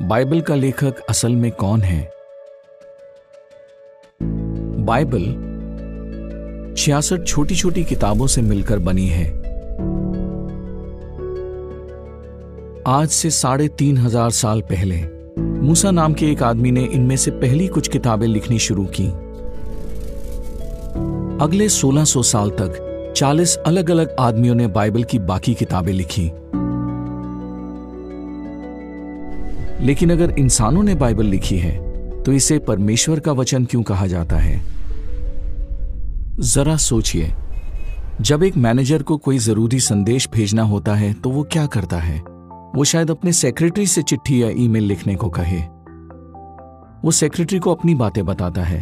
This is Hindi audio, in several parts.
बाइबल का लेखक असल में कौन है? बाइबल 66 छोटी छोटी किताबों से मिलकर बनी है। आज से 3,500 साल पहले मूसा नाम के एक आदमी ने इनमें से पहली कुछ किताबें लिखनी शुरू की। अगले 1600 साल तक 40 अलग अलग आदमियों ने बाइबल की बाकी किताबें लिखी। लेकिन अगर इंसानों ने बाइबल लिखी है तो इसे परमेश्वर का वचन क्यों कहा जाता है? जरा सोचिए, जब एक मैनेजर को कोई जरूरी संदेश भेजना होता है तो वो क्या करता है? वो शायद अपने सेक्रेटरी से चिट्ठी या ईमेल लिखने को कहे। वो सेक्रेटरी को अपनी बातें बताता है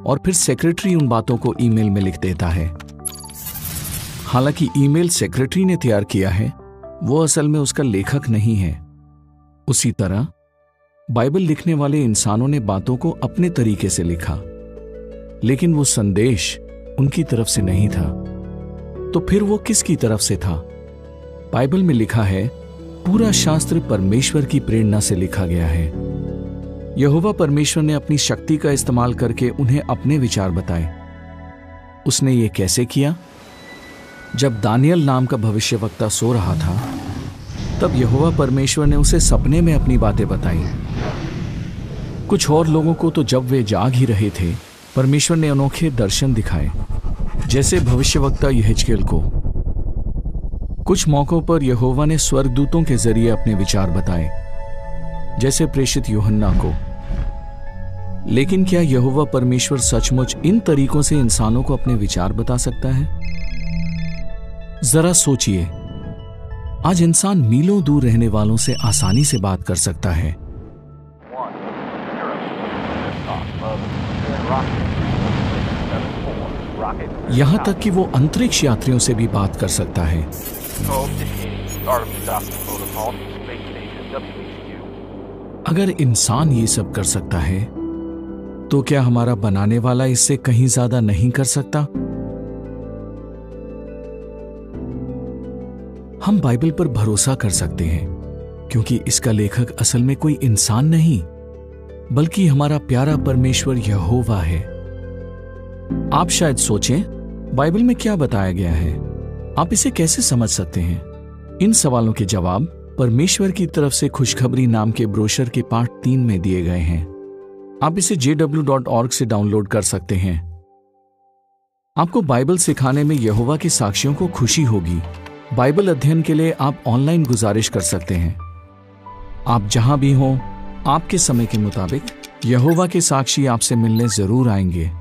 और फिर सेक्रेटरी उन बातों को ईमेल में लिख देता है। हालांकि ईमेल सेक्रेटरी ने तैयार किया है, वो असल में उसका लेखक नहीं है। उसी तरह बाइबल लिखने वाले इंसानों ने बातों को अपने तरीके से लिखा, लेकिन वो संदेश उनकी तरफ से नहीं था। तो फिर वो किसकी तरफ से था? बाइबल में लिखा है, पूरा शास्त्र परमेश्वर की प्रेरणा से लिखा गया है। यहोवा परमेश्वर ने अपनी शक्ति का इस्तेमाल करके उन्हें अपने विचार बताए। उसने ये कैसे किया? जब दानियल नाम का भविष्यवक्ता सो रहा था, तब यहोवा परमेश्वर ने उसे सपने में अपनी बातें बताई। कुछ और लोगों को तो जब वे जाग ही रहे थे, परमेश्वर ने अनोखे दर्शन दिखाए, जैसे भविष्यवक्ता यहेजकेल को। कुछ मौकों पर यहोवा ने स्वर्गदूतों के जरिए अपने विचार बताए, जैसे प्रेषित यूहन्ना को। लेकिन क्या यहोवा परमेश्वर सचमुच इन तरीकों से इंसानों को अपने विचार बता सकता है? जरा सोचिए, आज इंसान मीलों दूर रहने वालों से आसानी से बात कर सकता है। यहां तक कि वो अंतरिक्ष यात्रियों से भी बात कर सकता है। अगर इंसान ये सब कर सकता है, तो क्या हमारा बनाने वाला इससे कहीं ज्यादा नहीं कर सकता? हम बाइबल पर भरोसा कर सकते हैं, क्योंकि इसका लेखक असल में कोई इंसान नहीं, बल्कि हमारा प्यारा परमेश्वर यहोवा है। आप शायद सोचें, बाइबल में क्या बताया गया है? आप इसे कैसे समझ सकते हैं? इन सवालों के जवाब परमेश्वर की तरफ से खुशखबरी नाम के ब्रोशर के पार्ट 3 में दिए गए हैं। आप इसे jw.org से डाउनलोड कर सकते हैं। आपको बाइबल सिखाने में यहोवा के साक्षियों को खुशी होगी। बाइबल अध्ययन के लिए आप ऑनलाइन गुजारिश कर सकते हैं। आप जहां भी हों, आपके समय के मुताबिक यहोवा के साक्षी आपसे मिलने जरूर आएंगे।